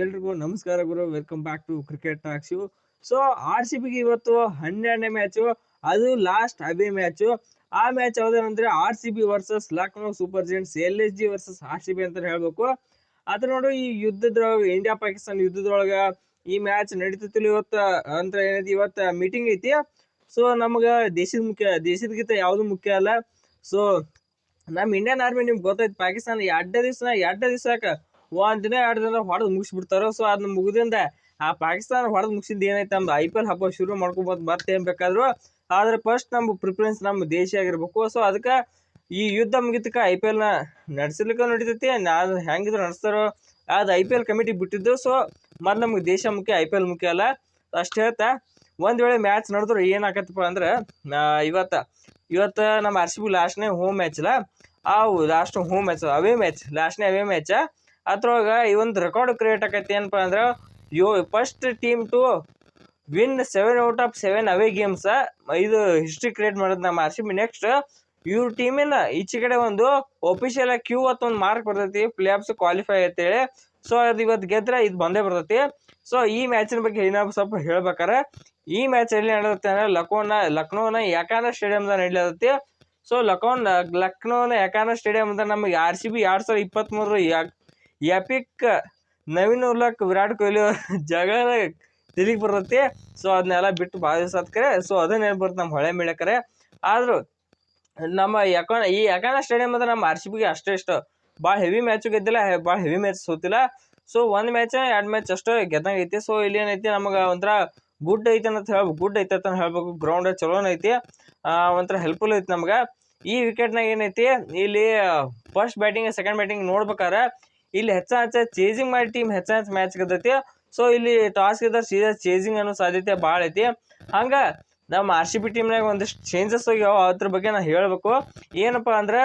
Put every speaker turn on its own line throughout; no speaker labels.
ಎಲ್ರಿಗೂ ನಮಸ್ಕಾರ ಗುರು. Welcome back to cricket talks ಯು. ಸೊ ಆರ್ ಸಿ ಬಿಗೆ ಇವತ್ತು 12ನೇ ಮ್ಯಾಚು, ಅದು ಲಾಸ್ಟ್ ಅವೇ ಮ್ಯಾಚು. ಆ ಮ್ಯಾಚ್ ಯಾವ್ದೇನಂದ್ರೆ R C B versus Lucknow Super Giants, L S G versus R C B ಅಂತ ಹೇಳ್ಬೇಕು. ಅದ್ರ ನೋಡು, ಈ ಯುದ್ಧದೊಳಗೆ ಇಂಡಿಯಾ ಪಾಕಿಸ್ತಾನ ಯುದ್ಧದೊಳಗ ಈ ಮ್ಯಾಚ್ ನಡೀತಿಲ್ಲ ಇವತ್ತು. ಅಂದ್ರೆ ಏನೈತಿ, ಇವತ್ತು ಮೀಟಿಂಗ್ ಐತಿ. ಸೊ ನಮ್ಗ ದೇಶದಗಿಂತ ಯಾವ್ದು ಮುಖ್ಯ ಅಲ್ಲ. ಸೊ ನಮ್ಮ ಇಂಡಿಯನ್ ಆರ್ಮಿ ನಿಮ್ಗೆ ಗೊತ್ತೈತಿ, ಪಾಕಿಸ್ತಾನ ಎರಡೇ ದಿವಸಕ್ಕ ಒಂದ್ ದಿನ 2 ದಿನ ಹೊಡೆದು ಮುಗಿಸ್ಬಿಡ್ತಾರೋ. ಸೊ ಅದನ್ನ ಮುಗಿದಿಂದ ಆ ಪಾಕಿಸ್ತಾನ ಹೊಡೆದು ಮುಗಿಸಿದ್ ಏನೈತೆ, ನಮ್ದು IPL ಹಬ್ಬ ಶುರು ಮಾಡ್ಕೊಬೋದು ಬರ್ತೇನ್ ಬೇಕಾದ್ರು. ಆದ್ರೆ ಫಸ್ಟ್ ನಮ್ಗೆ ಪ್ರಿಫರೆನ್ಸ್ ನಮ್ಮ ದೇಶ ಆಗಿರ್ಬೇಕು. ಸೊ ಅದಕ್ಕೆ ಈ ಯುದ್ಧ ಮುಗಿತಕ್ಕ IPL ನ ನಡ್ಸಲಿಕ್ಕೆ ನಡೀತೈತಿ. ನಾನು ಹೆಂಗಿದ್ರು ನಡೆಸ್ತಾರೋ, ಅದು IPL ಕಮಿಟಿ ಬಿಟ್ಟಿದ್ದು. ಸೊ ಮೊದ್ಲು ನಮ್ಗೆ ದೇಶ ಮುಖ್ಯ, IPL ಮುಖ್ಯ ಅಲ್ಲ ಅಷ್ಟು ಹೇಳ್ತಾ. ಒಂದ್ ವೇಳೆ ಮ್ಯಾಚ್ ನಡೆದ್ರು ಏನಾಕತ್ತಪ್ಪ ಅಂದ್ರೆ, ಇವತ್ತು ನಮ್ಮ ಆರ್ ಸಿ ಬಿ ಲಾಸ್ಟ್ನೇ ಹೋಮ್ ಮ್ಯಾಚ್ ಅಲ್ಲ, ಆ ಲಾಸ್ಟ್ ಹೋಮ್ ಮ್ಯಾಚ್ ಲಾಸ್ಟ್ನೇ ಅವೇ ಮ್ಯಾಚ್. ಅದ್ರೊಳಗ ಈ ಒಂದು ರೆಕಾರ್ಡ್ ಕ್ರಿಯೇಟ್ ಆಕೈತಿ. ಏನಪ್ಪ ಅಂದ್ರೆ, first team to win 7 out of 7 away games. ಇದು ಹಿಸ್ಟ್ರಿ ಕ್ರಿಯೇಟ್ ಮಾಡೋದು ನಮ್ಮ ಆರ್ ಸಿ ಬಿ. ನೆಕ್ಸ್ಟ್ ಇವ್ರ ಟೀಮಿನ ಈಚೆ ಕಡೆ ಒಂದು ಒಫಿಷಿಯಲ್ ಆಗಿ ಕ್ಯೂ ಅಂತ ಒಂದು ಮಾರ್ಕ್ ಬರ್ತೈತಿ, ಪ್ಲೇ ಆಫ್ಸ್ ಕ್ವಾಲಿಫೈ ಅಂತೇಳಿ. ಸೊ ಅದು ಇವತ್ತು ಗೆದ್ರೆ ಇದು ಬಂದೇ ಬರ್ತೈತಿ. ಸೊ ಈ ಮ್ಯಾಚಿನ ಬಗ್ಗೆ ಇನ್ನೊಂದು ಸ್ವಲ್ಪ ಹೇಳ್ಬೇಕಾರೆ, ಈ ಮ್ಯಾಚ್ ಎಲ್ಲಿ ನಡೆಯುತ್ತೆ ಅಂದ್ರೆ ಲಕ್ನೋನ ಯಾಕಾನ ಸ್ಟೇಡಿಯಂದಾಗ ನಡೀತೈತಿ. ಸೊ ಲಕ್ನೋನ ಯಾಕಾನ ಸ್ಟೇಡಿಯಂ ಅಂತ ನಮಗೆ R C B 2023 epic Naveen Ul Haq Virat Kohli ಜಗಳ ತಿರುಗಿ ಬರ್ತೈತಿ. ಸೊ ಅದನ್ನೆಲ್ಲ ಬಿಟ್ಟು ಭಾಳ ದಿವಸ ಆತ್ಕರೆ. ಸೊ ಅದನ್ನ ಏನ್ ಬರುತ್ತೆ ನಮ್ಮ ಹೊಳೆ ಮೇಳಕರೆ. ಆದ್ರೂ ನಮ್ಮ ಯಾಕಾನ ಸ್ಟೇಡಿಯಂ ಅಂದ್ರೆ ನಮ್ಮ ಆರ್ ಸಿ ಬಿಗೆ ಅಷ್ಟೇ ಇಷ್ಟ. ಭಾಳ ಹೆವಿ ಮ್ಯಾಚು ಗೆದ್ದಿಲ್ಲ, ಭಾಳ ಹೆವಿ ಮ್ಯಾಚ್ ಸೋತಿಲ್ಲ. ಸೊ 1 ಮ್ಯಾಚ್ 2 ಮ್ಯಾಚ್ ಅಷ್ಟೇ ಗೆದ್ದಂಗೆ ಐತಿ. ಸೊ ಇಲ್ಲಿ ಏನೈತಿ, ನಮಗೆ ಒಂಥರ ಗುಡ್ ಐತೆ ಅಂತ ಹೇಳ್ಬೇಕು. ಗ್ರೌಂಡ್ ಚಲೋನ ಐತಿ, ಒಂಥರ ಹೆಲ್ಪ್ಫುಲ್ ಐತಿ ನಮ್ಗೆ. ಈ ವಿಕೆಟ್ನಾಗ ಏನೈತಿ, ಇಲ್ಲಿ ಫಸ್ಟ್ ಬ್ಯಾಟಿಂಗ್ ಸೆಕೆಂಡ್ ಬ್ಯಾಟಿಂಗ್ ನೋಡ್ಬೇಕಾರೆ ಇಲ್ಲಿ ಹೆಚ್ಚ ಚೇಸಿಂಗ್ ಮಾಡಿ ಟೀಮ್ ಹೆಚ್ಚ ಮ್ಯಾಚ್ ಗೆದ್ದೈತಿ. ಸೊ ಇಲ್ಲಿ ಟಾಸ್ ಗೆದ್ದ ಸೀದಾ ಚೇಸಿಂಗ್ ಅನ್ನೋ ಸಾಧ್ಯತೆ ಭಾಳ ಐತಿ. ಹಂಗ ನಮ್ಮ ಆರ್ ಸಿ ಬಿ ಟೀಮ್ನಾಗ ಒಂದಿಷ್ಟು ಚೇಂಜಸ್ ಆಗ್ಯಾವ. ಅದ್ರ ಬಗ್ಗೆ ನಾನು ಹೇಳ್ಬೇಕು. ಏನಪ್ಪಾ ಅಂದ್ರೆ,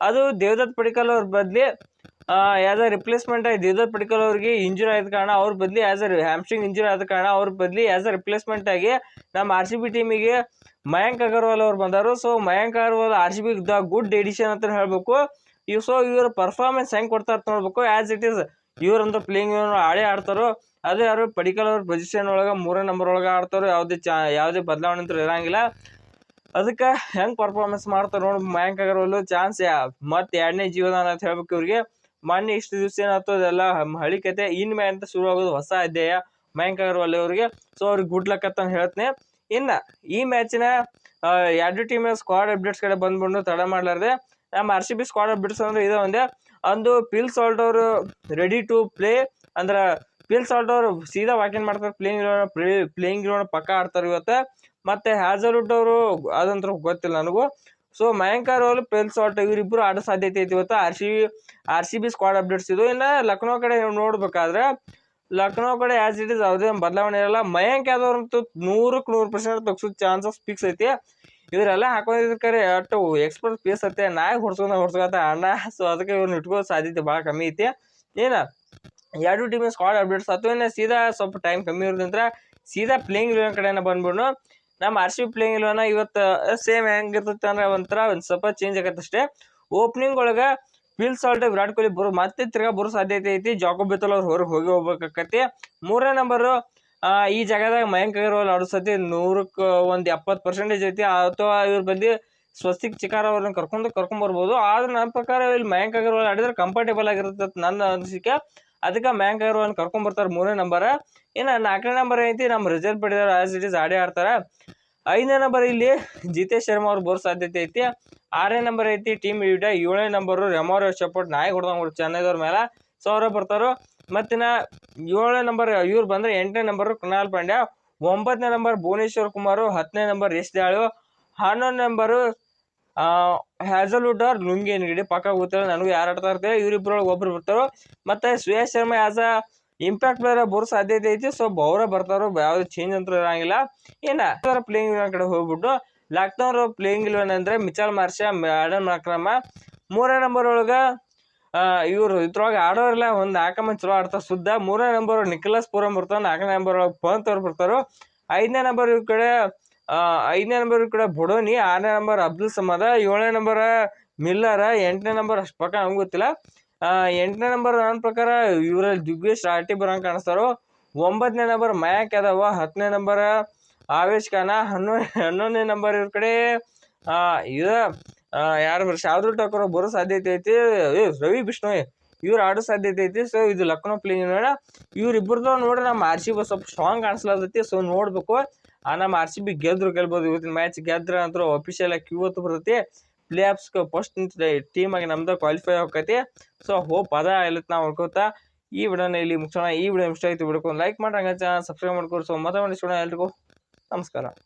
ಅದು ದೇವದತ್ ಪಡಿಕ್ಕಲ್ ಅವ್ರ ಬದ್ಲಿ ಆಸ್ ಅ ರಿಪ್ಲೇಸ್ಮೆಂಟ್ ಆಗಿ ದೇವದತ್ ಪಡಿಕ್ಕಲ್ ಅವ್ರಿಗೆ ಇಂಜುರಿ ಆದ ಕಾರಣ, ಅವ್ರ ಬದ್ಲಿ ಆಸ್ ಅ ಹ್ಯಾಮ್ಸ್ಟ್ರಿಂಗ್ ಇಂಜುರಿ ಆದ ಕಾರಣ ಅವ್ರ ಬದ್ಲಿ ಆಸ್ ಅ ರಿಪ್ಲೇಸ್ಮೆಂಟ್ ಆಗಿ ನಮ್ಮ ಆರ್ ಸಿ ಬಿ ಟೀಮಿಗೆ ಮಯಾಂಕ್ ಅಗರ್ವಾಲ್ ಅವ್ರು ಬಂದರು. So Mayank Agarwal R C B the good addition ಅಂತ ಹೇಳ್ಬೇಕು. ಸೊ ಇವ್ರ ಪರ್ಫಾರ್ಮೆನ್ಸ್ ಹೆಂಗೆ ಕೊಡ್ತಾರ ನೋಡ್ಬೇಕು. ಆಸ್ ಇಟ್ ಈಸ್ ಇವ್ರಂತೂ ಪ್ಲೇಯಿಂಗ್ ಆಡೇ ಆಡ್ತಾರೋ. ಅದೇ ಯಾರು ಪಡಿಕ್ಕಲ್ ಅವ್ರ ಪೊಸಿಷನ್ ಒಳಗೆ 3ನೇ ನಂಬರ್ ಒಳಗೆ ಆಡ್ತಾರೋ. ಯಾವುದೇ ಬದಲಾವಣೆ ಅಂತೂ ಇರಂಗಿಲ್ಲ. ಅದಕ್ಕೆ ಹೆಂಗೆ ಪರ್ಫಾರ್ಮೆನ್ಸ್ ಮಾಡ್ತಾರೆ ನೋಡಿ ಮಯಾಂಕ್ ಅಗರ್ವಾಲ್. ಚಾನ್ಸ್ ಮತ್ತೆ 2ನೇ ಜೀವದಾನ ಅಂತ ಹೇಳ್ಬೇಕು ಇವ್ರಿಗೆ. ಮೊನ್ನೆ ಇಷ್ಟು ದಿವಸ ಏನಾಯ್ತು ಅದೆಲ್ಲ ಹಳಿ ಕತೆ, ಇನ್ಮೇ ಅಂತ ಶುರು ಆಗೋದು ಹೊಸ ಅಧ್ಯಾಯ ಮಯಾಂಕ್ ಅಗರ್ವಾಲ್ ಅವ್ರಿಗೆ. ಸೊ ಅವ್ರಿಗೆ ಗುಡ್ ಲಕ್ ಅಂತ ಹೇಳ್ತೀನಿ. ಇನ್ನು ಈ ಮ್ಯಾಚಿನ 2 ಟೀಮಿನ ಸ್ಕ್ವಾಡ್ ಅಪ್ಡೇಟ್ಸ್ ಕಡೆ ಬಂದ್ಬಿಟ್ಟು ತಡ ಮಾಡ್ಲಾರ್ದೆ, ನಮ್ಮ R C B squad updates ಅಂದ್ರೆ ಇದೆ ಒಂದು ಪಿಲ್ ಸಾಲ್ಟ್ ಅವರು ರೆಡಿ ಟು ಪ್ಲೇ. ಅಂದ್ರೆ ಪಿಲ್ ಸಾಲ್ಟ್ ಅವರು ಸೀದಾ ವಾಕಿಂಗ್ ಮಾಡ್ತಾರೆ, ಪ್ಲೇಯಿಂಗ್ ಪಕ್ಕ ಆಡ್ತಾರೆ ಇವತ್ತು. ಮತ್ತೆ ಹ್ಯಾಜಲ್ವುಡ್ ಅವರು ಅದಂತೂ ಗೊತ್ತಿಲ್ಲ ನನಗೂ. So Mayank Agarwal, Phil Salt ಇವರಿಬ್ರು ಆಡೋ ಸಾಧ್ಯತೆ ಐತಿ ಇವತ್ತು. R C B squad updates ಇದು. ಇನ್ನು ಲಕ್ನೋ ಕಡೆ ನೋಡ್ಬೇಕಾದ್ರೆ, ಲಕ್ನೋ ಕಡೆ ಆಸ್ ಇಟ್ ಇಸ್ ಯಾವುದೇ ಬದಲಾವಣೆ ಇರಲ್ಲ. ಮಯಾಂಕ್ ಯಾದವ್ ಅಂತೂ 100% ತಗ್ಸೋ ಚಾನ್ಸಸ್ ಫಿಕ್ಸ್ ಐತಿ. ಇವರೆಲ್ಲ ಹಾಕೊಂಡಿರ್ತಾರೆ ಅಷ್ಟು ಎಕ್ಸ್ಪರ್ಟ್ ಪೇಸ್ ಐತೆ, ನಾಯಿ ಹೊಡ್ಸ್ಕೊತ ಅಣ್ಣ. ಸೊ ಅದಕ್ಕೆ ಇವ್ರನ್ನ ಇಟ್ಕೋ ಸಾಧ್ಯತೆ ಭಾಳ ಕಮ್ಮಿ ಐತಿ. ಏನು 2 ಟೀಮಿನ ಸ್ಕ್ವಾಡ್ ಅಪ್ಡೇಟ್ಸ್ ಆಯ್ತು. ಇನ್ನು ಸೀದಾ ಸ್ವಲ್ಪ ಟೈಮ್ ಕಮ್ಮಿ ಇರೋದ್ರಿಂದ ಸೀದಾ ಪ್ಲೇಯಿಂಗ್ ಇಲೆವನ್ ಕಡೆನ ಬಂದ್ಬಿಡು. ನಮ್ಮ R C B playing eleven ಇವತ್ತು ಸೇಮ್ ಹೆಂಗಿರ್ತೈತೆ ಅಂದ್ರೆ ಒಂಥರ ಒಂದು ಸ್ವಲ್ಪ ಚೇಂಜ್ ಆಗತ್ತೆ ಅಷ್ಟೇ. ಓಪನಿಂಗ್ ಒಳಗೆ ಪಿಲ್ ಸಾಲ್ಟ್, ವಿರಾಟ್ ಕೊಹ್ಲಿ ಮತ್ತೆ ತಿರ್ಗಾ ಬರೋ ಸಾಧ್ಯತೆ ಐತಿ. ಜಾಕೋಬ್ ಬೆಥೆಲ್ ಅವ್ರು ಹೊರಗೆ ಹೋಗ್ಬೇಕಾಕತಿ. 3ನೇ ನಂಬರು ಈ ಜಾಗದಾಗ ಮಯಾಂಕ್ ಅಗರ್ವಾಲ್ ಆಡೋ ಸತಿ 170% ಐತಿ. ಅಥವಾ ಇವ್ರ ಬಂದು ಸ್ವಸ್ತಿಕ್ ಚಿಕಾರ ಅವ್ರನ್ನ ಕರ್ಕೊಂಬರ್ಬೋದು. ಆದ್ರೆ ನನ್ನ ಪ್ರಕಾರ ಇಲ್ಲಿ ಮಯಾಂಕ್ ಅಗರ್ವಾಲ್ ಆಡಿದ್ರೆ ಕಂಫರ್ಟೇಬಲ್ ಆಗಿರುತ್ತೆ ನನ್ನ ಅನಿಸಿಕೆ. ಅದಕ್ಕೆ ಮಯಾಂಕ್ ಅಗರ್ವಾಲ್ ಕರ್ಕೊಂಬರ್ತಾರೆ 3ನೇ ನಂಬರ್. ಇನ್ನು 4ನೇ ನಂಬರ್ ಐತಿ ನಮ್ಮ ರಿಸಲ್ಟ್ ಪಡೆದವ್ರು ಆಸ್ ಇಟ್ ಇಸ್ ಆಡೇ ಆಡ್ತಾರೆ. 5ನೇ ನಂಬರ್ ಇಲ್ಲಿ ಜಿತೇಶ್ ಶರ್ಮಾ ಅವ್ರು ಬರೋ ಸಾಧ್ಯತೆ ಐತಿ. 6ನೇ ನಂಬರ್ ಐತಿ ಟೀಮ್ ಇಂಡಿಯಾ. 7ನೇ ನಂಬರು ರೆಮೋರೋ ಸಪೋರ್ಟ್ ನಾಯಿ ಹೊಡೆದಂಗ್ ಚೆನ್ನೈದವ್ರ ಮೇಲೆ. ಸೊ ಅವ್ರ ಬರ್ತಾರೋ. ಮತ್ತಿನ 7ನೇ ನಂಬರ್ ಇವ್ರು ಬಂದ್ರೆ 8ನೇ ನಂಬರ್ ಕೃಣಾಲ್ ಪಾಂಡ್ಯ. 9ನೇ ನಂಬರ್ ಭುವನೇಶ್ವರ್ ಕುಮಾರ್. 10ನೇ ನಂಬರ್ ಯಶ್ ದಯಾಳು. 11ನೇ ನಂಬರು ಹ್ಯಾಜಲ್ವುಡ್ ಅವ್ರ ಲುಂಗಿ ನಿಗಡಿ ಪಕ್ಕ ಗೊತ್ತಿಲ್ಲ ನನಗೂ ಯಾರು ಆಡ್ತಾ ಇರ್ತಾರೆ. ಇವರಿಬ್ಬರೊಳಗೆ ಒಬ್ರು ಬರ್ತಾರೋ. ಮತ್ತೆ Shreyas Sharma as a impact player ಬರೋ ಸಾಧ್ಯತೆ ಐತಿ. ಸೊ ಅವರ ಬರ್ತಾರೋ, ಯಾವುದೇ ಚೇಂಜ್ ಅಂತ ಇರಂಗಿಲ್ಲ. ಇನ್ನು ಪ್ಲೇಯಿಂಗ್ ಇಲೆವನ್ ಕಡೆ ಹೋಗ್ಬಿಟ್ಟು ಲಕ್ನೋ ಪ್ಲೇಯಿಂಗ್ ಇಲೆವನ್ ಅಂದ್ರೆ ಮಿಚೆಲ್ ಮಾರ್ಷ್, ಆಡನ್ ಮಕ್ರಮ. 3ನೇ ನಂಬರ್ ಒಳಗೆ ಇವ್ರು ಇದ್ರೊಳಗೆ ಆಡೋರೆಲ್ಲ ಒಂದು 4 ಮಂದಿ ಚಲೋ ಆಡ್ತಾರೆ ಸುದ್ದ. 3ನೇ ನಂಬರ್ ನಿಖಲಸ್ ಪೂರಂ ಬರ್ತಾವೆ. 4ನೇ ನಂಬರ್ ಒಳಗೆ ಪಂತ್ ಅವ್ರು ಬರ್ತಾರೋ. 5ನೇ ನಂಬರ್ ಇವ್ರ ಕಡೆ ಬೊಡೋನಿ. 6ನೇ ನಂಬರ್ ಅಬ್ದುಲ್ ಸಮದ. 7ನೇ ನಂಬರ್ ಮಿಲ್ಲರ್. 8ನೇ ನಂಬರ್ ಅಷ್ಟು ಪಕ್ಕ ನಮ್ಗೆ ಗೊತ್ತಿಲ್ಲ. 8ನೇ ನಂಬರ್ ನನ್ನ ಪ್ರಕಾರ ಇವರಲ್ಲಿ ದಿಗ್ವಿಜಯ್ ರಾಠಿ ಬರಂಗ್ ಕಾಣಿಸ್ತಾರೋ. 9ನೇ ನಂಬರ್ ಮಯಾಂಕ್ ಯಾದವ್, 10ನೇ ನಂಬರ್ ಆವೇಶ್ ಖಾನ, 11ನೇ ನಂಬರ್ ಇವ್ರ ಕಡೆ ಇದ ಯಾರು ಶಾರ್ದೂಲ್ ಠಾಕೂರ್ ಬರೋ ಸಾಧ್ಯತೆ ಐತಿ. ರವಿ ಬಿಷ್ಣೋಯ್ ಇವ್ರು ಆಡೋ ಸಾಧ್ಯತೆ ಐತಿ. ಸೊ ಇದು ಲಕ್ನೋ ಪ್ಲೇಯಿಂಗ್ ನೋಡ ಇವ್ರಿಬ್ರದ್ದು ನೋಡ್ರಿ ನಮ್ಮ RCB ಸ್ವಲ್ಪ ಸ್ಟ್ರಾಂಗ್ ಕಾಣಿಸ್ಲಾತೈತಿ. ಸೊ ನೋಡ್ಬೇಕು. ನಮ್ಮ RCB ಗೆಲ್ಬೋದು ಇವತ್ತಿನ ಮ್ಯಾಚ್. ಗೆದ್ರ ಅಂತೂ ಅಫಿಷಿಯಲ್ ಆಗಿ ಇವತ್ತು ಬರ್ತೈತಿ. ಪ್ಲೇ ಆಫ್ಸ್ ಫಸ್ಟ್ ಟೀಮ್ ಆಗಿ ನಮ್ದು ಕ್ವಾಲಿಫೈ ಆಕೈತಿ. ಸೊ ಹೋಪ್ ಅದ ಇಲ್ಲತ್ ನಾವು ಅನ್ಕೋತಾ ಈ ವಿಡಿಯೋನ ಇಲ್ಲಿ ಮುಗಿಸೋಣ. ಈ ವಿಡಿಯೋ ಇಷ್ಟ ಆಯ್ತು, ವಿಡಿಯೋಕ್ಕೆ ಒಂದು ಲೈಕ್ ಮಾಡ್ರಿ, ಹಂಗೆ ಚಾನಲ್ ಸಬ್ಸ್ಕ್ರೈಬ್ ಮಾಡ್ಕೊರಿ. ಸೊ ಮತ್ತೆ ಎಲ್ರಿಗೂ ನಮಸ್ಕಾರ.